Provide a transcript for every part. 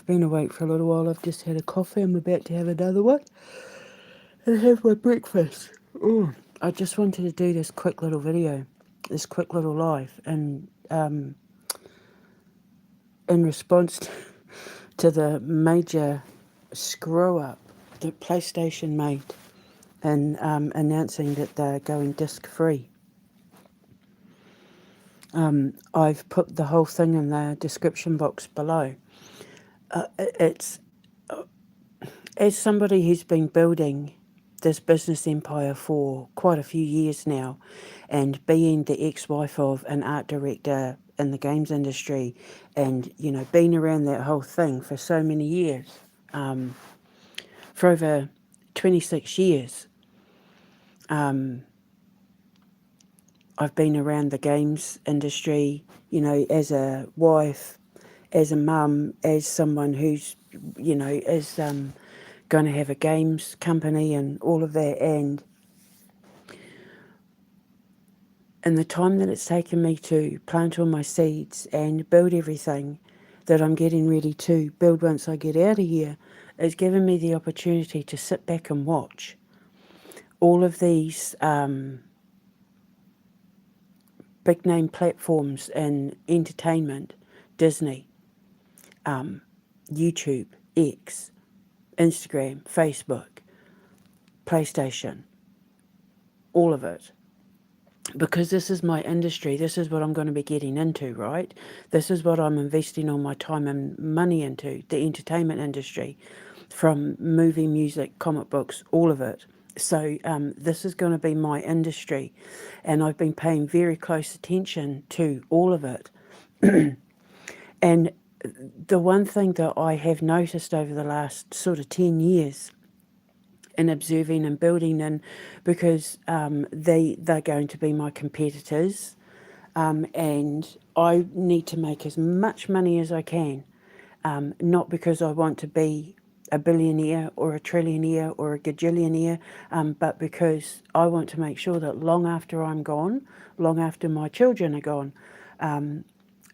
been awake for a little while. I've just had a coffee. I'm about to have another one and have my breakfast. Oh, I just wanted to do this quick little video, this quick little live, and in response to the major screw up that PlayStation made in announcing that they're going disc free. I've put the whole thing in the description box below. It's as somebody who's been building this business empire for quite a few years now, and being the ex-wife of an art director in the games industry, and being around that whole thing for so many years, for over 26 years, I've been around the games industry, as a wife, as a mum, as someone who's, is going to have a games company and all of that. And in the time that it's taken me to plant all my seeds and build everything that I'm getting ready to build once I get out of here, it's given me the opportunity to sit back and watch all of these big name platforms in entertainment, Disney, YouTube, X, Instagram, Facebook, PlayStation, all of it. Because this is my industry, this is what I'm going to be getting into, right? This is what I'm investing all my time and money into, the entertainment industry, from movie, music, comic books, all of it. So this is going to be my industry, and I've been paying very close attention to all of it. And the one thing that I have noticed over the last sort of 10 years in observing and building, and because they're going to be my competitors, and I need to make as much money as I can, not because I want to be a billionaire or a trillionaire or a gajillionaire, but because I want to make sure that long after I'm gone, long after my children are gone,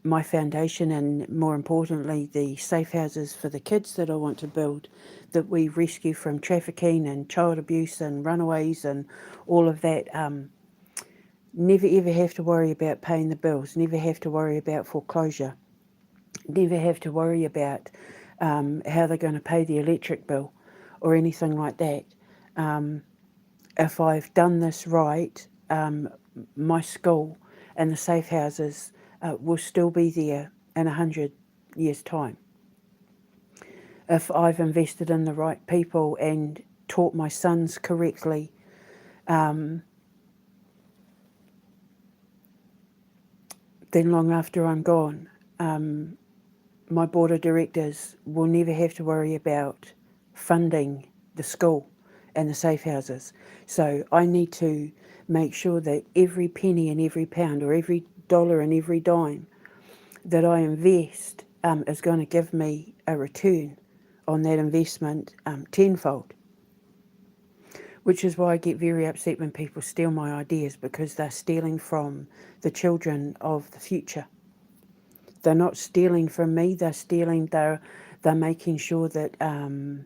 my foundation, and more importantly the safe houses for the kids that I want to build, that we rescue from trafficking and child abuse and runaways and all of that, never ever have to worry about paying the bills, never have to worry about foreclosure, never have to worry about how they're going to pay the electric bill or anything like that. If I've done this right, my school and the safe houses will still be there in 100 years' time. If I've invested in the right people and taught my sons correctly, then long after I'm gone, my board of directors will never have to worry about funding the school and the safe houses. So I need to make sure that every penny and every pound, or every dollar and every dime that I invest is going to give me a return on that investment tenfold. Which is why I get very upset when people steal my ideas, because they're stealing from the children of the future. They're not stealing from me, they're making sure that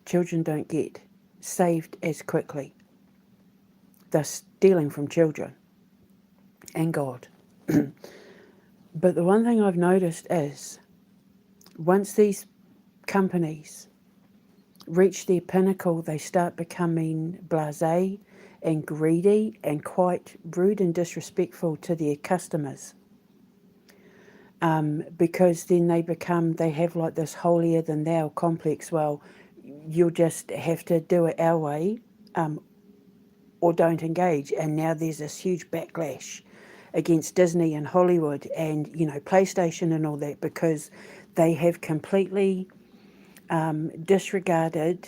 children don't get saved as quickly. They're stealing from children and God. But the one thing I've noticed is, once these companies reach their pinnacle, they start becoming blasé and greedy and quite rude and disrespectful to their customers. Because then they have like this holier than thou complex. Well, you'll just have to do it our way, or don't engage. And now there's this huge backlash against Disney and Hollywood and PlayStation and all that, because they have completely disregarded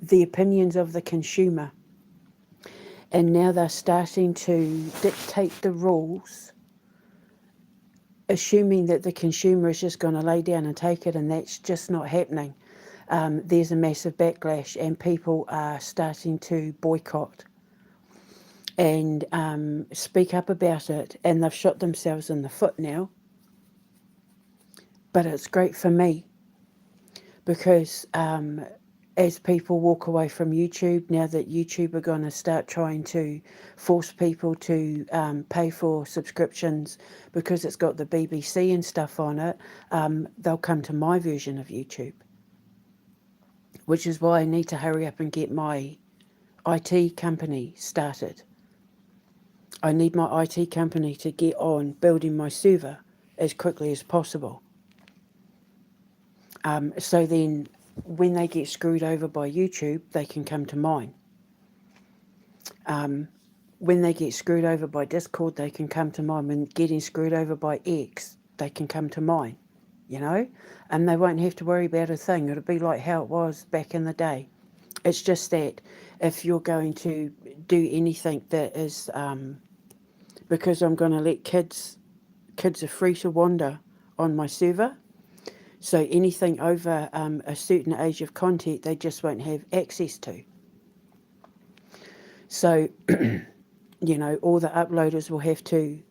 the opinions of the consumer, and now they're starting to dictate the rules, assuming that the consumer is just going to lay down and take it, and that's just not happening. There's a massive backlash, and people are starting to boycott and speak up about it, and they've shot themselves in the foot now, But it's great for me because as people walk away from YouTube, now that YouTube are going to start trying to force people to pay for subscriptions because it's got the BBC and stuff on it, they'll come to my version of YouTube, which is why I need to hurry up and get my IT company started. I need my IT company to get on building my server as quickly as possible. So then when they get screwed over by YouTube, they can come to mine. When they get screwed over by Discord, they can come to mine. When getting screwed over by X, they can come to mine, you know? And they won't have to worry about a thing. It'll be like how it was back in the day. It's just that if you're going to do anything that is, because I'm going to let kids are free to wander on my server. So anything over a certain age of content, they just won't have access to. So, you know, all the uploaders will have to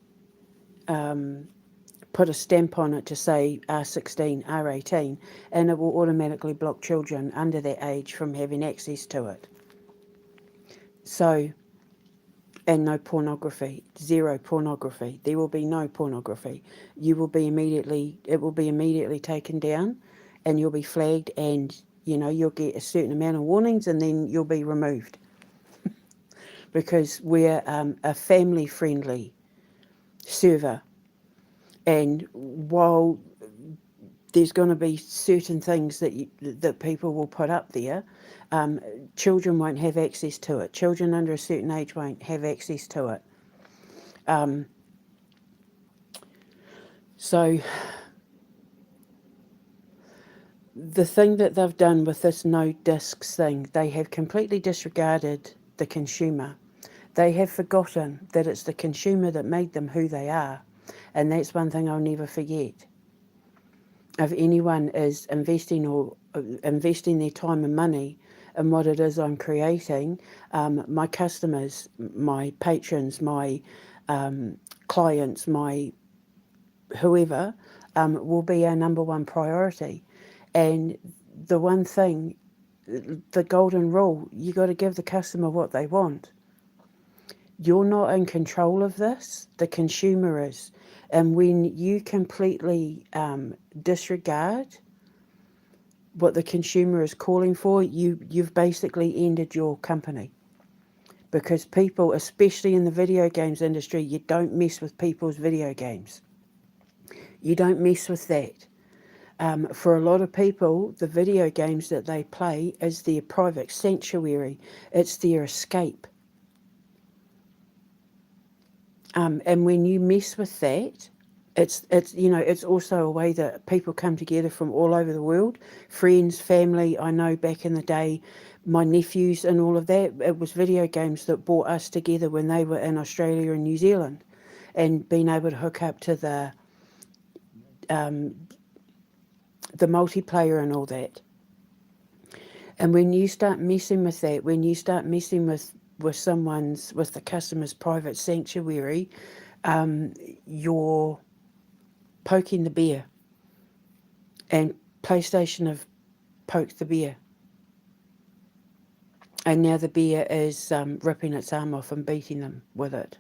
put a stamp on it to say R16, R18, and it will automatically block children under that age from having access to it. So, and no pornography, zero pornography. There will be no pornography. It will be immediately taken down, and you'll be flagged, and you know you'll get a certain amount of warnings, and then you'll be removed. Because we're a family-friendly server, and while there's going to be certain things that people will put up there, children won't have access to it. Children under a certain age won't have access to it. So the thing that they've done with this no discs thing, they have completely disregarded the consumer. They have forgotten that it's the consumer that made them who they are. And that's one thing I'll never forget. If anyone is investing their time and money in what it is I'm creating, my customers, my patrons, my clients, my whoever, will be our number one priority. And the one thing, the golden rule, you got to give the customer what they want. You're not in control of this, the consumer is. And when you completely disregard what the consumer is calling for, you've basically ended your company. Because people, especially in the video games industry, you don't mess with people's video games. You don't mess with that. For a lot of people, the video games that they play is their private sanctuary. It's their escape. And when you mess with that, it's also a way that people come together from all over the world, friends, family. I know back in the day, my nephews and all of that, it was video games that brought us together when they were in Australia and New Zealand, and being able to hook up to the multiplayer and all that. And when you start messing with that, when you start messing with the customer's private sanctuary, you're poking the bear. And PlayStation have poked the bear. And now the bear is ripping its arm off and beating them with it.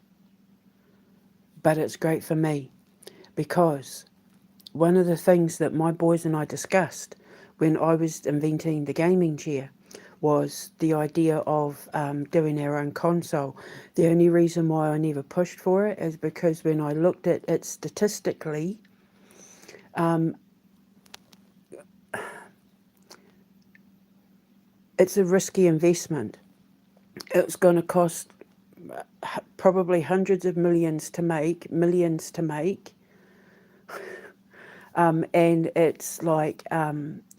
But it's great for me, because one of the things that my boys and I discussed when I was inventing the gaming chair was the idea of doing our own console. The only reason why I never pushed for it is because when I looked at it statistically, it's a risky investment. It's going to cost probably hundreds of millions to make, and it's like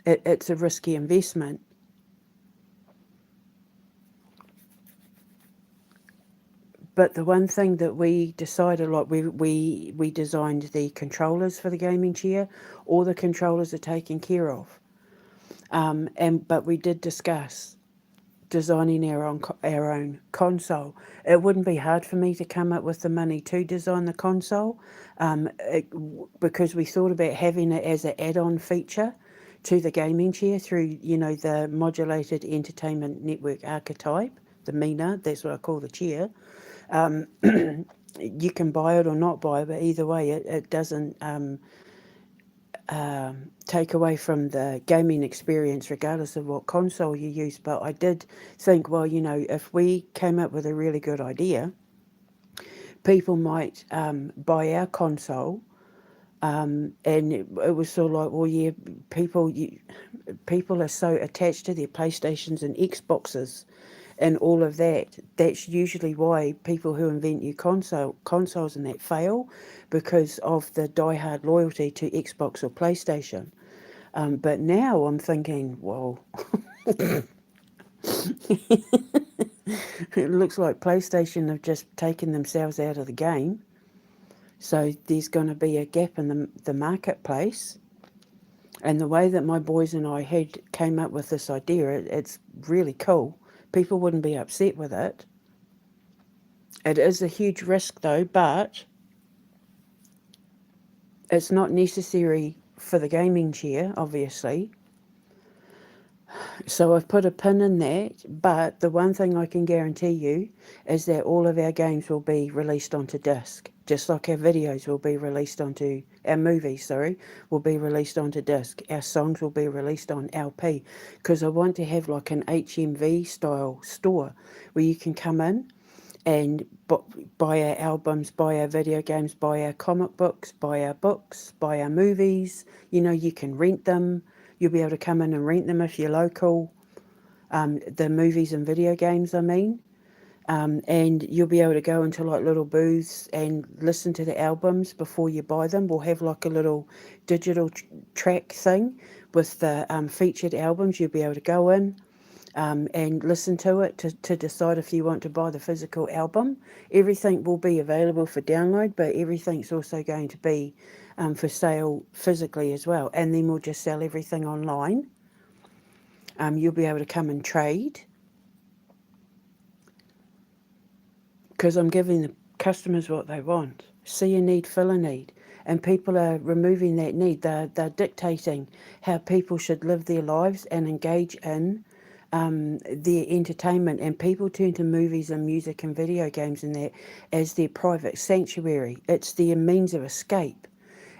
it's a risky investment. But the one thing that we decided, like we designed the controllers for the gaming chair. All the controllers are taken care of. But we did discuss designing our own console. It wouldn't be hard for me to come up with the money to design the console, because we thought about having it as an add-on feature to the gaming chair through, the modulated entertainment network archetype, the MENA. That's what I call the chair. You can buy it or not buy it, but either way, it doesn't take away from the gaming experience regardless of what console you use. But I did think, well, if we came up with a really good idea, people might buy our console, and it was sort of like, well, yeah, people are so attached to their PlayStations and Xboxes and all of that. That's usually why people who invent new consoles and that fail, because of the diehard loyalty to Xbox or PlayStation. But now I'm thinking, well, it looks like PlayStation have just taken themselves out of the game. So there's going to be a gap in the marketplace. And the way that my boys and I came up with this idea, it's really cool. People wouldn't be upset with it. It is a huge risk though, but it's not necessary for the gaming chair, obviously. So I've put a pin in that, but the one thing I can guarantee you is that all of our games will be released onto disc, just like our videos will be released onto, our movies, will be released onto disc. Our songs will be released on LP, because I want to have like an HMV style store where you can come in and buy our albums, buy our video games, buy our comic books, buy our books, buy our movies. You can rent them. You'll be able to come in and rent them if you're local. The movies and video games, I mean. And you'll be able to go into like little booths and listen to the albums before you buy them. We'll have like a little digital track thing with the featured albums. You'll be able to go in and listen to it to decide if you want to buy the physical album. Everything will be available for download, but everything's also going to be for sale physically as well. And then we'll just sell everything online. You'll be able to come and trade, because I'm giving the customers what they want. See a need, fill a need. And people are removing that need. They're dictating how people should live their lives and engage in their entertainment, and people turn to movies and music and video games and that as their private sanctuary. It's their means of escape.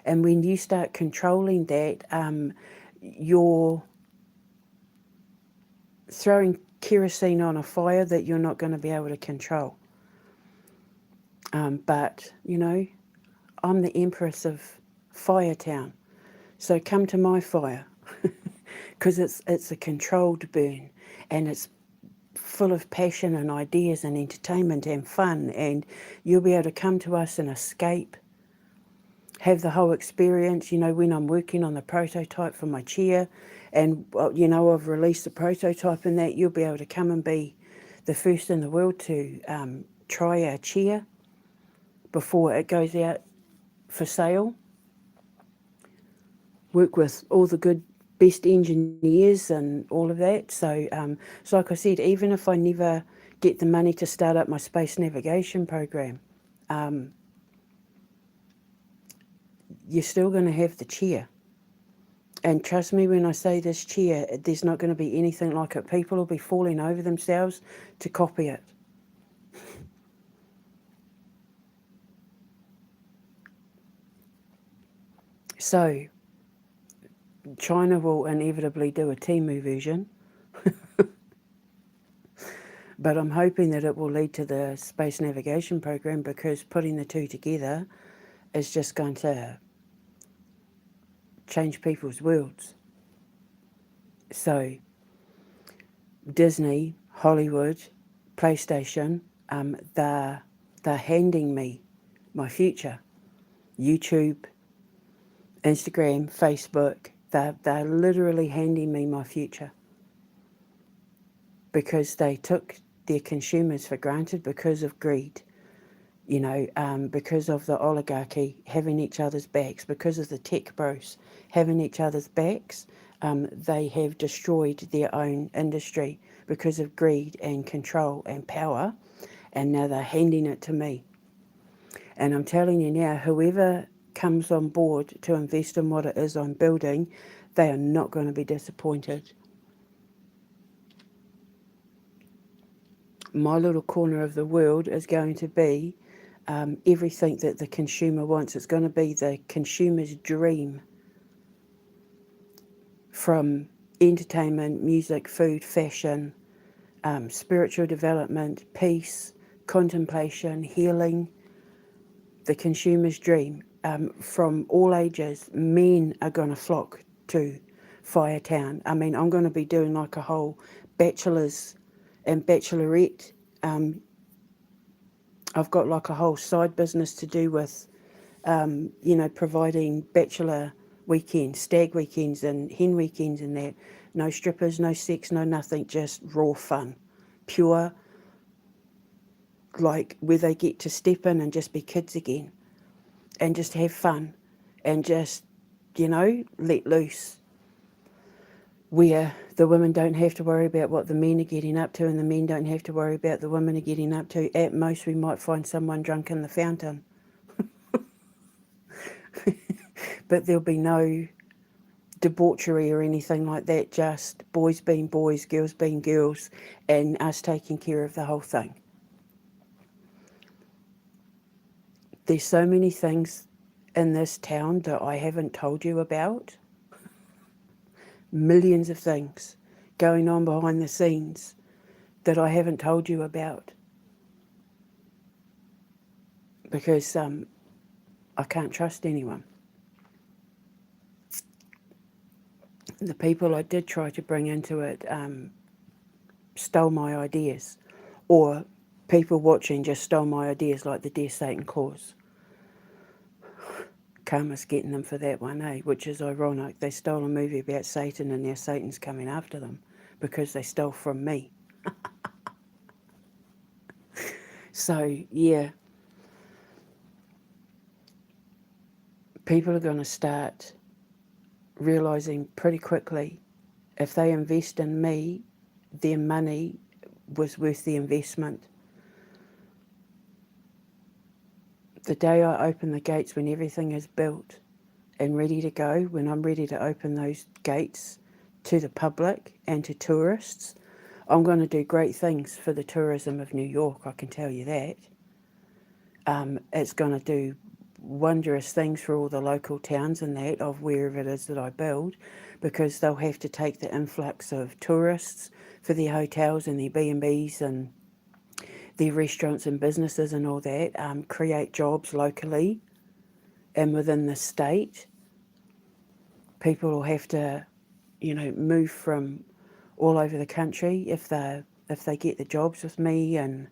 And when you start controlling that, you're throwing kerosene on a fire that you're not going to be able to control. But, I'm the empress of Firetown. So come to my fire, because it's a controlled burn, and it's full of passion and ideas and entertainment and fun, and you'll be able to come to us and escape, have the whole experience. When I'm working on the prototype for my chair, and I've released the prototype and that, you'll be able to come and be the first in the world to try our chair before it goes out for sale. Work with all the good best engineers and all of that. So like I said, even if I never get the money to start up my space navigation program, you're still going to have the chair. And trust me when I say this chair, there's not going to be anything like it. People will be falling over themselves to copy it. So China will inevitably do a Temu version. But I'm hoping that it will lead to the space navigation program, because putting the two together is just going to change people's worlds. So Disney, Hollywood, PlayStation, they're handing me my future. YouTube, Instagram, Facebook, they're literally handing me my future, because they took their consumers for granted because of greed, because of the oligarchy having each other's backs, because of the tech bros having each other's backs. They have destroyed their own industry because of greed and control and power, and now they're handing it to me. And I'm telling you now, whoever comes on board to invest in what it is I'm building, they are not going to be disappointed. My little corner of the world is going to be everything that the consumer wants. It's going to be the consumer's dream, from entertainment, music, food, fashion, spiritual development, peace, contemplation, healing. The consumer's dream. From all ages, men are going to flock to Firetown. I mean, I'm going to be doing like a whole bachelor's and bachelorette. I've got like a whole side business to do with, providing bachelor weekends, stag weekends, and hen weekends, and that. No strippers, no sex, no nothing, just raw fun. Pure, like where they get to step in and just be kids again and just have fun and just, let loose. Where the women don't have to worry about what the men are getting up to, and the men don't have to worry about the women are getting up to. At most, we might find someone drunk in the fountain. But there'll be no debauchery or anything like that, just boys being boys, girls being girls, and us taking care of the whole thing. There's so many things in this town that I haven't told you about. Millions of things going on behind the scenes that I haven't told you about. Because I can't trust anyone. The people I did try to bring into it stole my ideas. Or people watching just stole my ideas, like the Dear Satan cause. Karma's getting them for that one, eh? Which is ironic. They stole a movie about Satan and now Satan's coming after them because they stole from me. So, yeah. People are going to start realising pretty quickly, if they invest in me, their money was worth the investment. The day I open the gates, when everything is built and ready to go, when I'm ready to open those gates to the public and to tourists, I'm going to do great things for the tourism of New York, I can tell you that. It's going to do wondrous things for all the local towns and that of wherever it is that I build, because they'll have to take the influx of tourists for their hotels and their B&Bs and their restaurants and businesses and all that, create jobs locally and within the state. People will have to, move from all over the country if they get the jobs with me, and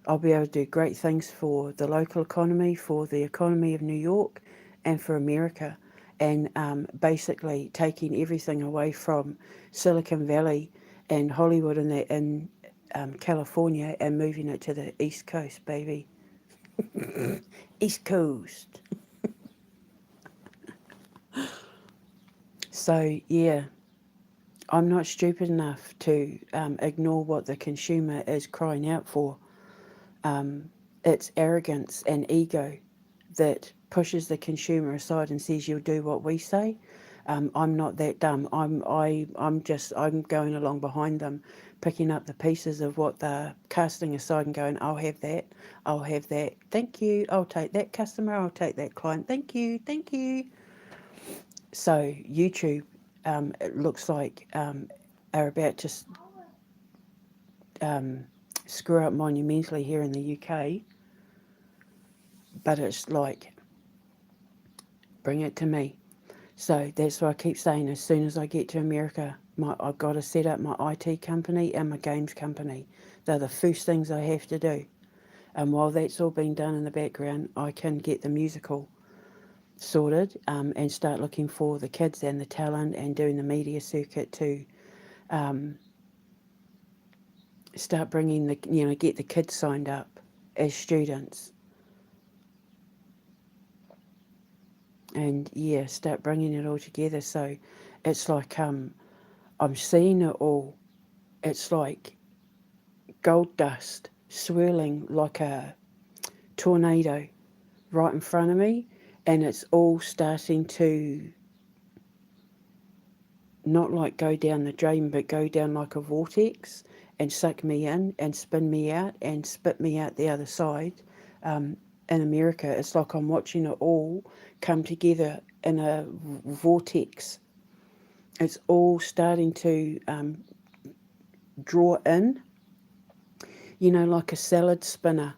I'll be able to do great things for the local economy, for the economy of New York, and for America. And basically taking everything away from Silicon Valley and Hollywood and that in California and moving it to the East Coast, baby. East Coast. So, yeah, I'm not stupid enough to ignore what the consumer is crying out for. It's arrogance and ego that pushes the consumer aside and says, you'll do what we say. I'm not that dumb. I'm going along behind them, picking up the pieces of what they're casting aside and going, I'll have that, thank you, I'll take that customer, I'll take that client, thank you. So YouTube, it looks like, are about to screw up monumentally here in the UK. But it's like, bring it to me. So that's what I keep saying. As soon as I get to America, I've got to set up my IT company and my games company. They're the first things I have to do. And while that's all being done in the background, I can get the musical sorted and start looking for the kids and the talent and doing the media circuit to start bringing get the kids signed up as students. And yeah, start bringing it all together. So It's like I'm seeing it all. It's like gold dust swirling like a tornado right in front of me, and it's all starting to not like go down the drain, but go down like a vortex and suck me in and spin me out and spit me out the other side. In America, it's like I'm watching it all come together in a vortex. It's all starting to draw in, like a salad spinner.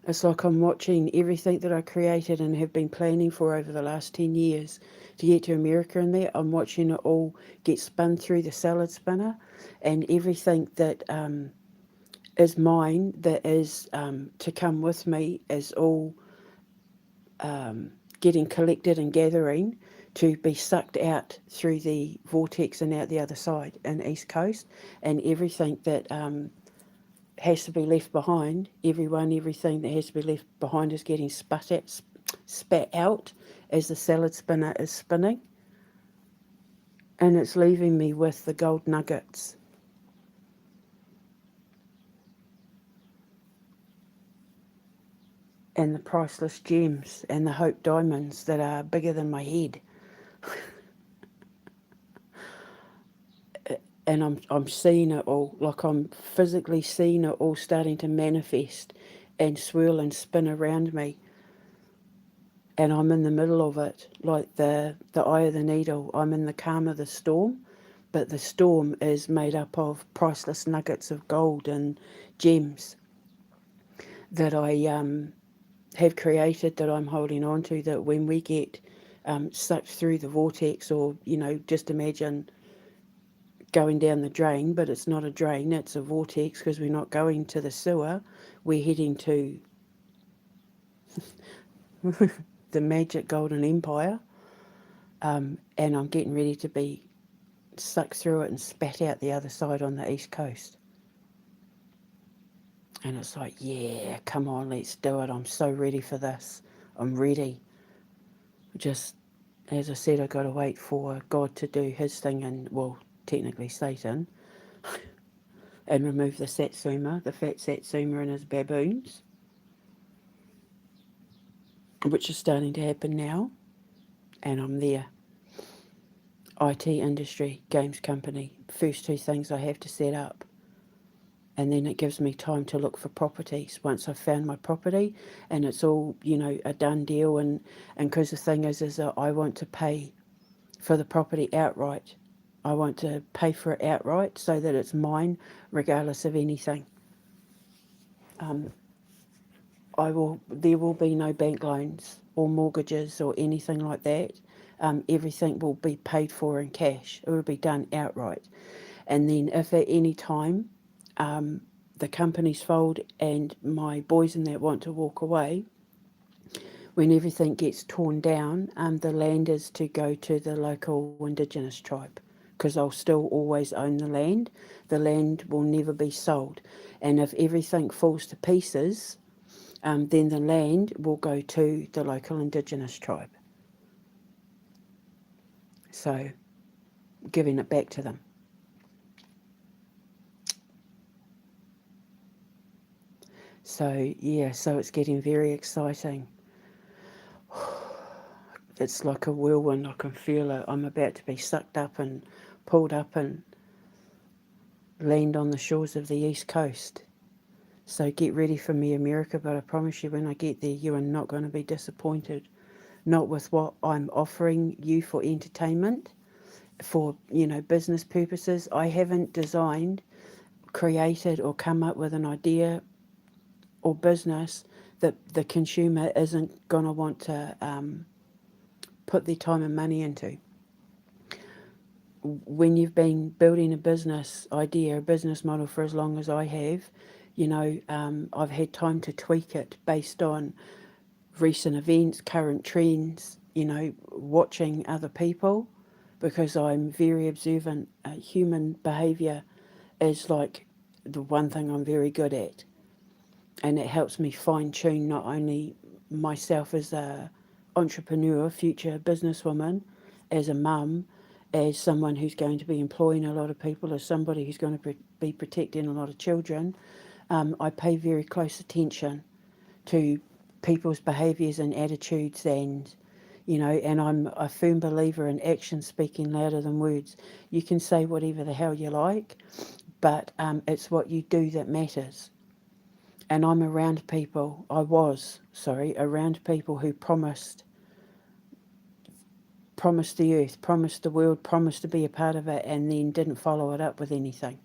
It's like I'm watching everything that I created and have been planning for over the last 10 years to get to America in there. I'm watching it all get spun through the salad spinner, and everything that is mine, that is to come with me, is all getting collected and gathering to be sucked out through the vortex and out the other side in East Coast, and everything that has to be left behind, everything that has to be left behind is getting spat out as the salad spinner is spinning, and it's leaving me with the gold nuggets and the priceless gems and the hope diamonds that are bigger than my head. And I'm seeing it all, like I'm physically seeing it all starting to manifest and swirl and spin around me, and I'm in the middle of it, like the eye of the needle. I'm in the calm of the storm, but the storm is made up of priceless nuggets of gold and gems that I have created, that I'm holding on to, that when we get sucked through the vortex, or, just imagine going down the drain, but it's not a drain, it's a vortex, because we're not going to the sewer, we're heading to the magic golden empire, and I'm getting ready to be sucked through it and spat out the other side on the east coast. And it's like, yeah, come on, let's do it. I'm so ready for this. I'm ready. Just, as I said, I got to wait for God to do his thing, and, well, technically Satan, and remove the satsuma, the fat satsuma and his baboons, which is starting to happen now. And I'm there. IT industry, games company, first two things I have to set up. And then it gives me time to look for properties once I've found my property, and it's all, a done deal. And because the thing is that I want to pay for the property outright. I want to pay for it outright so that it's mine regardless of anything. There will be no bank loans or mortgages or anything like that. Everything will be paid for in cash. It will be done outright. And then if at any time the company's fold and my boys and that want to walk away, when everything gets torn down, the land is to go to the local Indigenous tribe, because I'll still always own the land. The land will never be sold. And if everything falls to pieces, then the land will go to the local Indigenous tribe. So, giving it back to them. So, yeah, so it's getting very exciting. It's like a whirlwind. I can feel it. I'm about to be sucked up and pulled up and land on the shores of the East Coast. So get ready for me, America, but I promise you, when I get there, you are not going to be disappointed. Not with what I'm offering you for entertainment, for, business purposes. I haven't designed, created, or come up with an idea or business that the consumer isn't going to want to put their time and money into. When you've been building a business idea, a business model for as long as I have, I've had time to tweak it based on recent events, current trends, watching other people, because I'm very observant. Human behaviour is like the one thing I'm very good at, and it helps me fine tune not only myself as a entrepreneur, future businesswoman, as a mum, as someone who's going to be employing a lot of people, as somebody who's going to be protecting a lot of children, I pay very close attention to people's behaviours and attitudes, and and I'm a firm believer in action speaking louder than words. You can say whatever the hell you like, but it's what you do that matters. And I'm around people, around people who promised the earth, promised the world, promised to be a part of it, and then didn't follow it up with anything.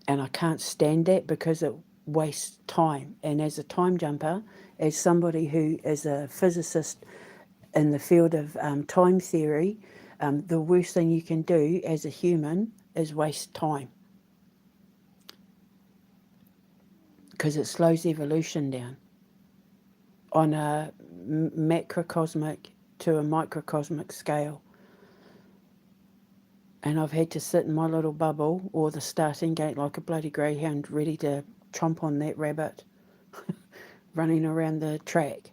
And I can't stand that because it wastes time. And as a time jumper, as somebody who is a physicist in the field of time theory, the worst thing you can do as a human is waste time, because it slows evolution down on a macrocosmic to a microcosmic scale. And I've had to sit in my little bubble or the starting gate like a bloody greyhound, ready to chomp on that rabbit running around the track.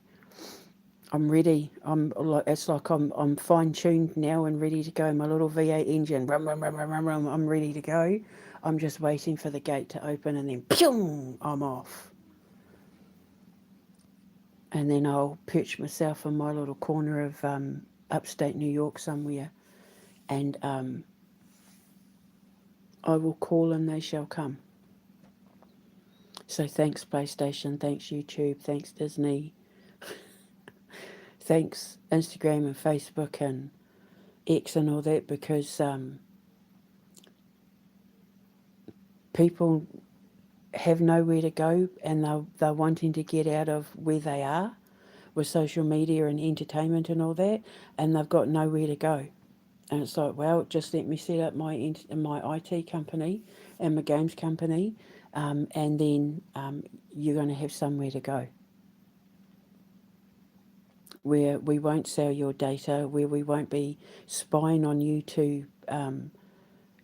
I'm ready. It's like I'm fine-tuned now and ready to go. My little V8 engine, rum, rum, rum, rum, rum, rum, I'm ready to go. I'm just waiting for the gate to open, and then pew, I'm off. And then I'll perch myself in my little corner of upstate New York somewhere, and I will call and they shall come. So thanks PlayStation, thanks YouTube, thanks Disney, thanks Instagram and Facebook and X and all that, because people have nowhere to go, and they're wanting to get out of where they are with social media and entertainment and all that, and they've got nowhere to go. And it's like, well, just let me set up my IT company and my games company, and then you're going to have somewhere to go, where we won't sell your data, where we won't be spying on you to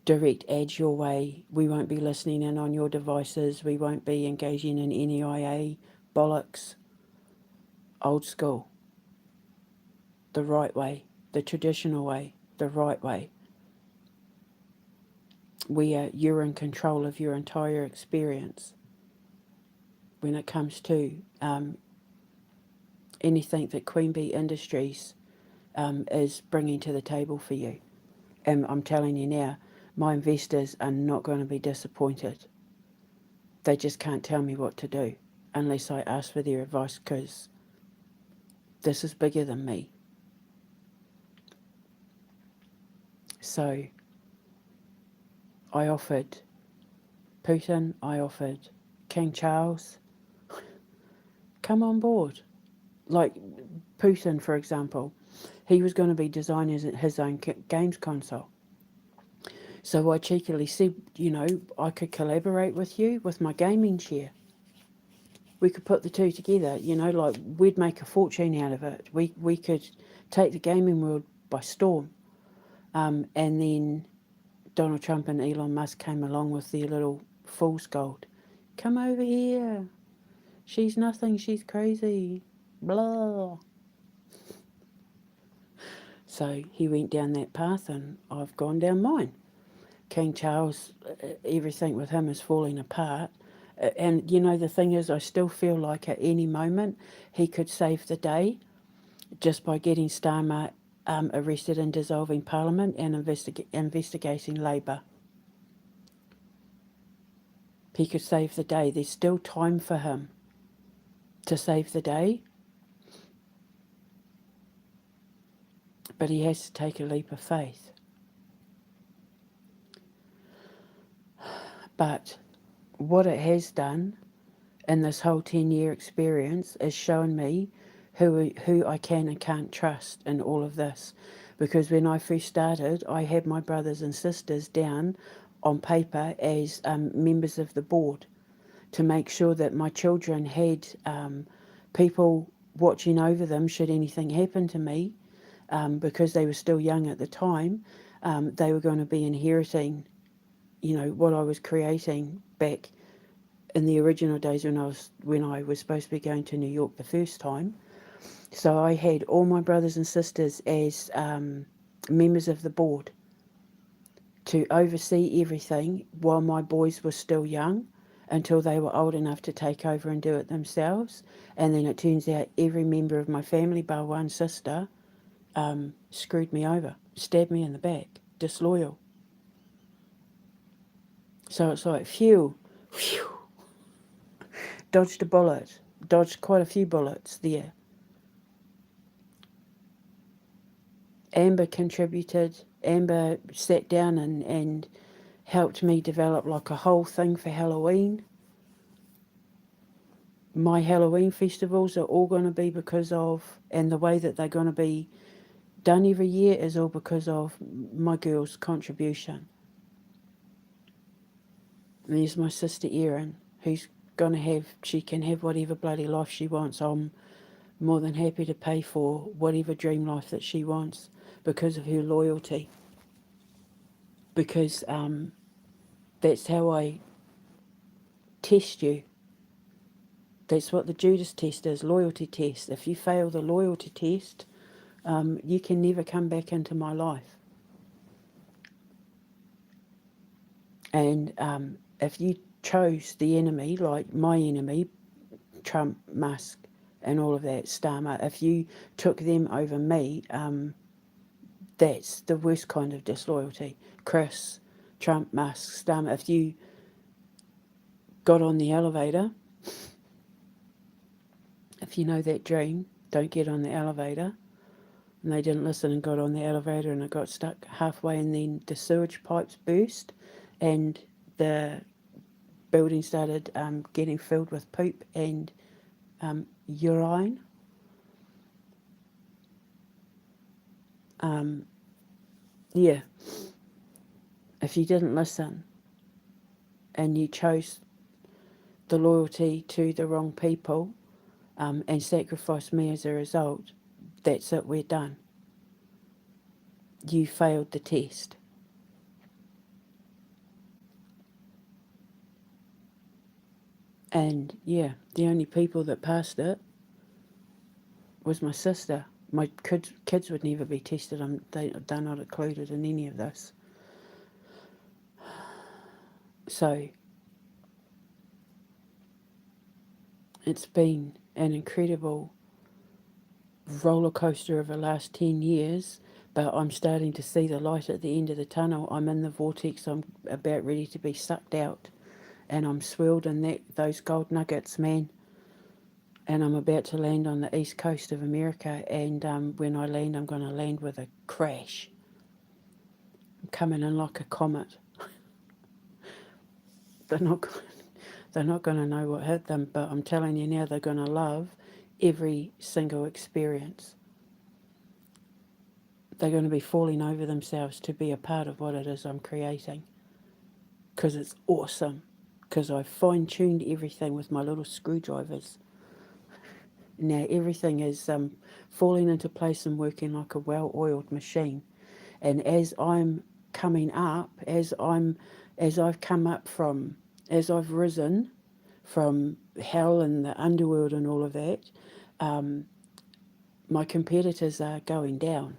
direct ads your way, we won't be listening in on your devices, we won't be engaging in NEIA bollocks. Old school, the right way, the traditional way, the right way. You're in control of your entire experience when it comes to anything that Queen Bee Industries is bringing to the table for you. And I'm telling you now, my investors are not going to be disappointed. They just can't tell me what to do unless I ask for their advice, because this is bigger than me. So I offered Putin, I offered King Charles, come on board. Like Putin, for example, he was going to be designing his own games console. So I cheekily said, I could collaborate with you with my gaming share. We could put the two together, like we'd make a fortune out of it. We could take the gaming world by storm. And then Donald Trump and Elon Musk came along with their little fool's gold. Come over here. She's nothing. She's crazy. Blah. So he went down that path, and I've gone down mine. King Charles, everything with him is falling apart. And, the thing is, I still feel like at any moment he could save the day just by getting Starmer arrested and dissolving Parliament and investigating Labour. He could save the day. There's still time for him to save the day. But he has to take a leap of faith. But what it has done in this whole 10-year experience is shown me who I can and can't trust in all of this. Because when I first started, I had my brothers and sisters down on paper as members of the board to make sure that my children had people watching over them should anything happen to me, because they were still young at the time. They were going to be inheriting what I was creating back in the original days when I was supposed to be going to New York the first time. So I had all my brothers and sisters as members of the board to oversee everything while my boys were still young until they were old enough to take over and do it themselves. And then it turns out every member of my family, bar one sister, screwed me over, stabbed me in the back, disloyal. So it's like, phew, dodged a bullet, dodged quite a few bullets there. Amber contributed. Amber sat down and helped me develop like a whole thing for Halloween. My Halloween festivals are all going to be because of, and the way that they're going to be done every year is all because of my girl's contribution. And there's my sister Erin, who's going to have, she can have whatever bloody life she wants. I'm more than happy to pay for whatever dream life that she wants because of her loyalty. Because that's how I test you. That's what the Judas test is, loyalty test. If you fail the loyalty test, you can never come back into my life. And if you chose the enemy, like my enemy, Trump, Musk, and all of that, Starmer, if you took them over me, that's the worst kind of disloyalty. Chris, Trump, Musk, Starmer, if you got on the elevator, if you know that dream, don't get on the elevator. And they didn't listen and got on the elevator and it got stuck halfway and then the sewage pipes burst and the building started getting filled with poop and urine. Yeah, if you didn't listen and you chose the loyalty to the wrong people and sacrificed me as a result, that's it, we're done. You failed the test. And yeah, the only people that passed it was my sister. My kids would never be tested. They're not included in any of this. So it's been an incredible roller coaster of the last 10 years, but I'm starting to see the light at the end of the tunnel. I'm in the vortex. I'm about ready to be sucked out, and I'm swirled in those gold nuggets, man. And I'm about to land on the east coast of America, and when I land, I'm going to land with a crash. I'm coming in like a comet. They're not going to know what hit them, but I'm telling you now, they're going to love every single experience. They're going to be falling over themselves to be a part of what it is I'm creating. Because it's awesome. Because I fine-tuned everything with my little screwdrivers. Now everything is falling into place and working like a well-oiled machine. And as I'm coming up, as I've come up from, as I've risen from hell and the underworld and all of that, my competitors are going down.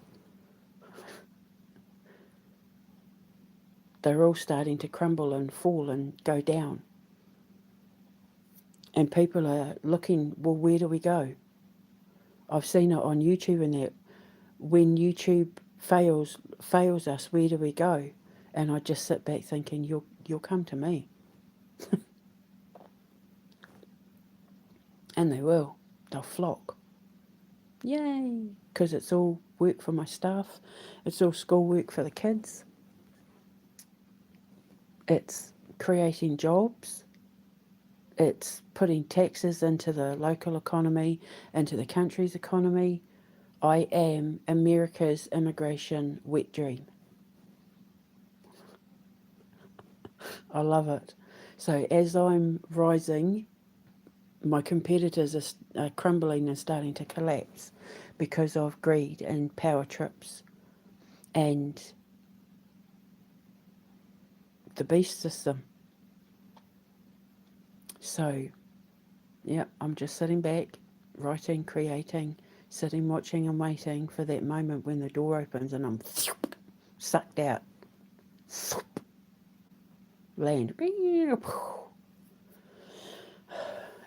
They're all starting to crumble and fall and go down. And people are looking, well, where do we go? I've seen it on YouTube and that when YouTube fails us, where do we go? And I just sit back thinking, you'll come to me. And they will. They'll flock. Yay! Because it's all work for my staff. It's all schoolwork for the kids. It's creating jobs. It's putting taxes into the local economy, into the country's economy. I am America's immigration wet dream. I love it. So as I'm rising, my competitors are crumbling and starting to collapse because of greed and power trips and the beast system. So, yeah, I'm just sitting back, writing, creating, sitting, watching, and waiting for that moment when the door opens and I'm sucked out, land,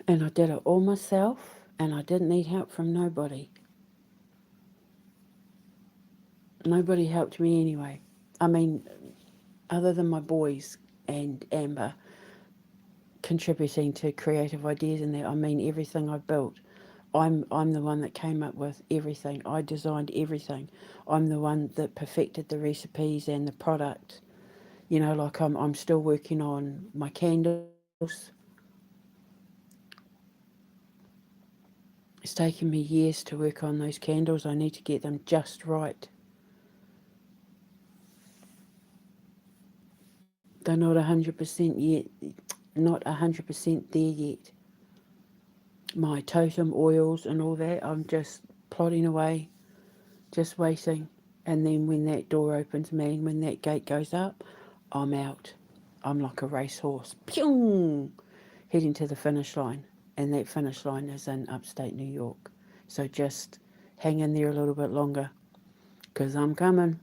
and I did it all myself, and I didn't need help from nobody. Nobody helped me anyway. I mean, other than my boys and Amber contributing to creative ideas and that, I mean, everything I built, I'm the one that came up with everything. I designed everything. I'm the one that perfected the recipes and the product. You know, like I'm still working on my candles. It's taken me years to work on those candles. I need to get them just right. They're not 100% yet, not 100% there yet. My totem oils and all that, I'm just plodding away, just waiting. And then when that door opens, man, when that gate goes up, I'm out. I'm like a racehorse, pew, heading to the finish line. And that finish line is in upstate New York. So just hang in there a little bit longer, because I'm coming.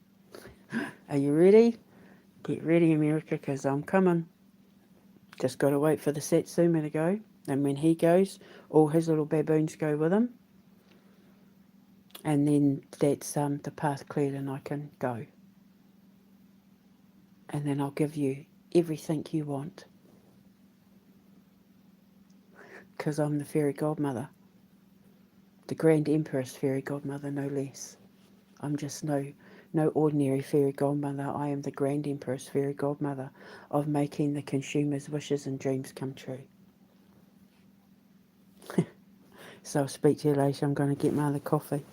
Are you ready? Get ready, America, because I'm coming. Just got to wait for the Satsuma to go. And when he goes, all his little baboons go with him. And then that's the path cleared and I can go. And then I'll give you everything you want. Because I'm the fairy godmother. The Grand Empress fairy godmother, no less. I'm just no ordinary fairy godmother. I am the Grand Empress fairy godmother of making the consumer's wishes and dreams come true. So I'll speak to you later. I'm going to get my other coffee.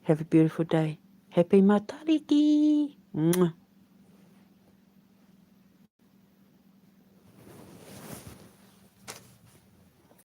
Have a beautiful day. Happy matariki. Mwah.